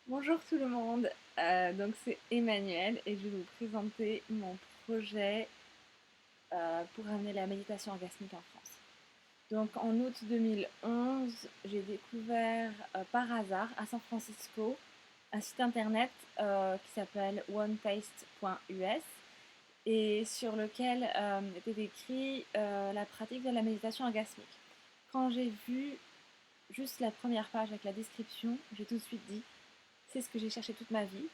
Bonjour tout le monde, donc c'est Emmanuel et je vais vous présenter mon projet pour amener la méditation orgasmique en France. Donc en août 2011, j'ai découvert par hasard à San Francisco un site internet qui s'appelle onetaste.us et sur lequel était décrit la pratique de la méditation orgasmique. Quand j'ai vu juste la première page avec la description, j'ai tout de suite dit c'est ce que j'ai cherché toute ma vie.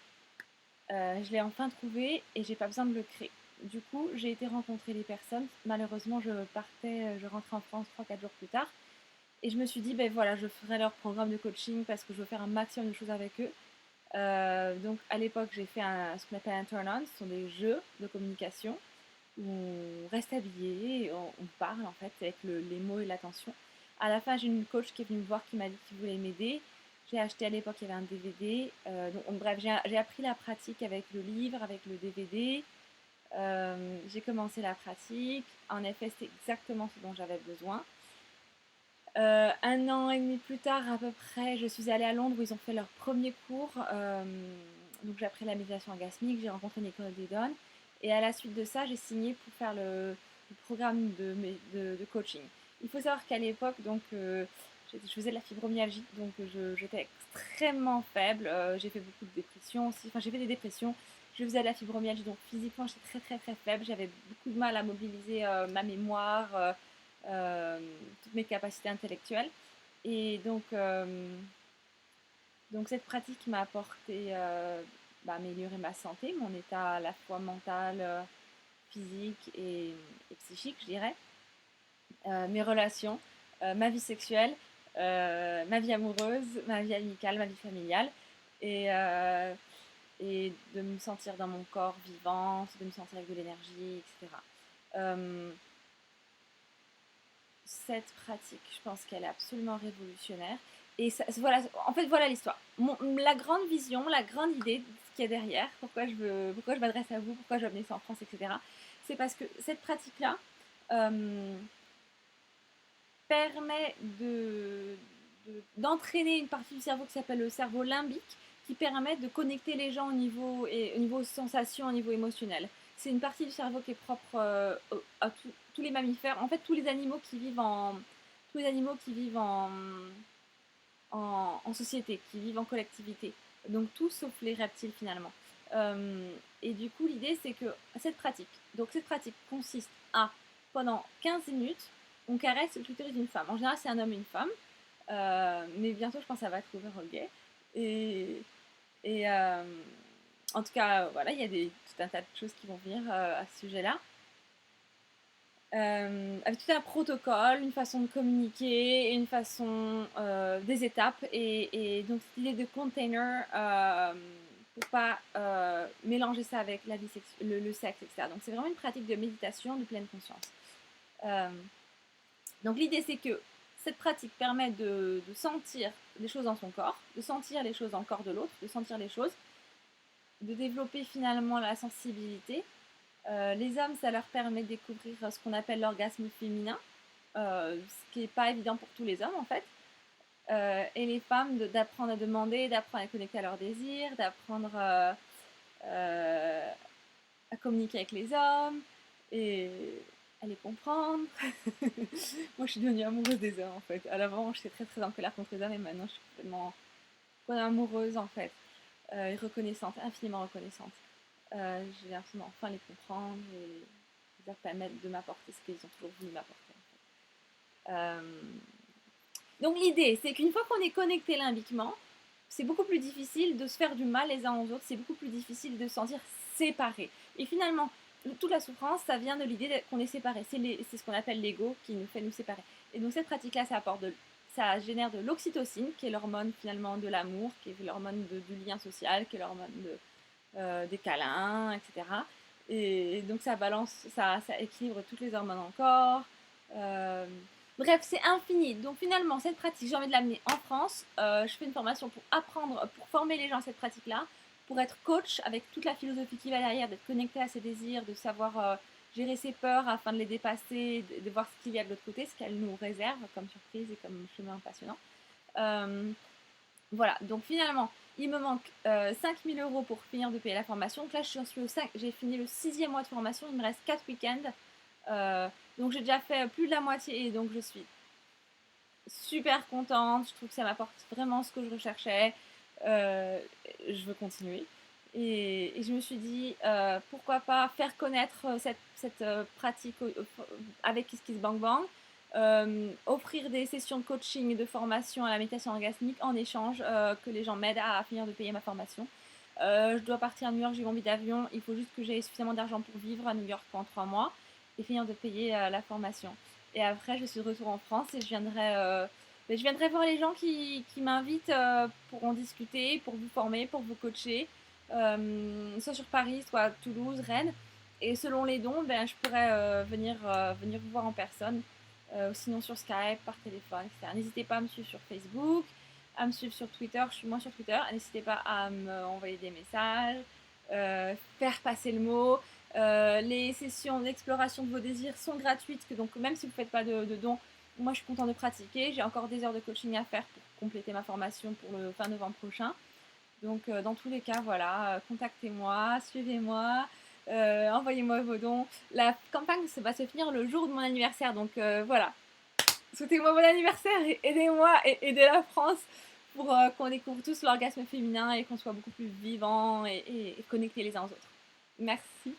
Je l'ai enfin trouvé et j'ai pas besoin de le créer. Du coup, j'ai été rencontrer les personnes. Malheureusement, je rentrais en France 3-4 jours plus tard. Et je me suis dit, ben voilà, je ferai leur programme de coaching parce que je veux faire un maximum de choses avec eux. Donc à l'époque, j'ai fait ce qu'on appelle un turn-on. Ce sont des jeux de communication où on reste habillé, et on parle en fait avec les mots et l'attention. À la fin, j'ai une coach qui est venue me voir qui m'a dit qu'il voulait m'aider. J'ai acheté à l'époque, il y avait un DVD. Donc, bref, j'ai appris la pratique avec le livre, avec le DVD. J'ai commencé la pratique. En effet, c'était exactement ce dont j'avais besoin. Un an et demi plus tard, à peu près, je suis allée à Londres où ils ont fait leur premier cours. Donc j'ai appris la méditation orgasmique, j'ai rencontré Nicole Dedon. Et à la suite de ça, j'ai signé pour faire le programme de coaching. Il faut savoir qu'à l'époque, je faisais de la fibromyalgie, donc j'étais extrêmement faible. J'ai fait beaucoup de dépressions aussi. Enfin, j'ai fait des dépressions. Je faisais de la fibromyalgie, donc physiquement, j'étais très très très faible. J'avais beaucoup de mal à mobiliser ma mémoire. Euh, Toutes mes capacités intellectuelles. Et donc cette pratique m'a apporté, améliorer ma santé, mon état à la fois mental, physique et psychique, je dirais. Mes relations, ma vie sexuelle, ma vie amoureuse, ma vie amicale, ma vie familiale. Et, euh, et de me sentir dans mon corps vivant, de me sentir avec de l'énergie, etc. Euh, cette pratique, je pense qu'elle est absolument révolutionnaire. Et ça, voilà, en fait, voilà l'histoire. La grande vision, la grande idée de ce qu'il y a derrière, pourquoi je m'adresse à vous, pourquoi je venais en France, etc. C'est parce que cette pratique-là permet d'entraîner une partie du cerveau qui s'appelle le cerveau limbique, qui permet de connecter les gens au niveau sensation, au niveau émotionnel. C'est une partie du cerveau qui est propre à tous les mammifères, en fait tous les animaux qui vivent en société, qui vivent en collectivité. Donc tout sauf les reptiles finalement. Et du coup l'idée c'est que cette pratique consiste à pendant 15 minutes on caresse le clitoris d'une femme. En général c'est un homme et une femme, mais bientôt je pense que ça va être ouvert aux gays. Et, et en tout cas voilà, il y a tout un tas de choses qui vont venir à ce sujet-là. Avec tout un protocole, une façon de communiquer, une façon des étapes et donc cette idée de container pour pas mélanger ça avec la vie le sexe, etc. Donc c'est vraiment une pratique de méditation de pleine conscience. Euh, donc l'idée c'est que cette pratique permet de sentir les choses dans son corps, de sentir les choses dans le corps de l'autre, de sentir les choses, de développer finalement la sensibilité. Les hommes, ça leur permet de découvrir ce qu'on appelle l'orgasme féminin, ce qui n'est pas évident pour tous les hommes en fait. Et les femmes, d'apprendre à demander, d'apprendre à connecter à leurs désirs, d'apprendre euh, à communiquer avec les hommes et à les comprendre. Moi, je suis devenue amoureuse des hommes en fait. À l'avant, j'étais très très en colère contre les hommes et maintenant, je suis complètement amoureuse en fait. Et reconnaissante, infiniment reconnaissante. Je vais absolument enfin les comprendre et leur permettre de m'apporter ce qu'ils ont toujours voulu m'apporter. Donc l'idée, c'est qu'une fois qu'on est connecté limbiquement, c'est beaucoup plus difficile de se faire du mal les uns aux autres, c'est beaucoup plus difficile de se sentir séparés. Et finalement, toute la souffrance, ça vient de l'idée qu'on est séparés. C'est ce qu'on appelle l'ego qui nous fait nous séparer. Et donc cette pratique-là, ça génère de l'oxytocine, qui est l'hormone finalement de l'amour, qui est l'hormone du lien social, qui est l'hormone des câlins, etc. Et donc ça balance, ça équilibre toutes les hormones encore. Euh, Bref, c'est infini. Donc finalement, cette pratique, j'ai envie de l'amener en France. Je fais une formation pour apprendre, pour former les gens à cette pratique-là, pour être coach avec toute la philosophie qui va derrière, d'être connecté à ses désirs, de savoir gérer ses peurs afin de les dépasser, de voir ce qu'il y a de l'autre côté, ce qu'elle nous réserve comme surprise et comme chemin passionnant. Voilà, donc finalement, Il me manque 5 000 € pour finir de payer la formation. Donc là, j'ai fini le 6e mois de formation. Il me reste 4 week-ends. Donc j'ai déjà fait plus de la moitié et donc je suis super contente. Je trouve que ça m'apporte vraiment ce que je recherchais. Je veux continuer. Et je me suis dit, pourquoi pas faire connaître cette pratique avec KissKissBankBank, offrir des sessions de coaching et de formation à la méditation orgasmique en échange, que les gens m'aident à finir de payer ma formation. Je dois partir à New York, j'ai mon billet d'avion, il faut juste que j'ai suffisamment d'argent pour vivre à New York pendant 3 mois et finir de payer la formation. Et après, je suis de retour en France et je viendrai voir les gens qui m'invitent pour en discuter, pour vous former, pour vous coacher, soit sur Paris, soit Toulouse, Rennes. Et selon les dons, ben, je pourrais venir vous voir en personne, ou sinon sur Skype, par téléphone, etc. N'hésitez pas à me suivre sur Facebook, à me suivre sur Twitter. Je suis moins sur Twitter. N'hésitez pas à m'envoyer des messages, faire passer le mot. Les sessions d'exploration de vos désirs sont gratuites, donc même si vous ne faites pas de dons, moi je suis contente de pratiquer. J'ai encore des heures de coaching à faire pour compléter ma formation pour le fin novembre prochain. Donc dans tous les cas, voilà, contactez-moi, suivez-moi, envoyez-moi vos dons. La campagne va se finir le jour de mon anniversaire, donc voilà. Souhaitez-moi bon anniversaire et aidez-moi et aidez la France pour qu'on découvre tous l'orgasme féminin et qu'on soit beaucoup plus vivants et connectés les uns aux autres. Merci.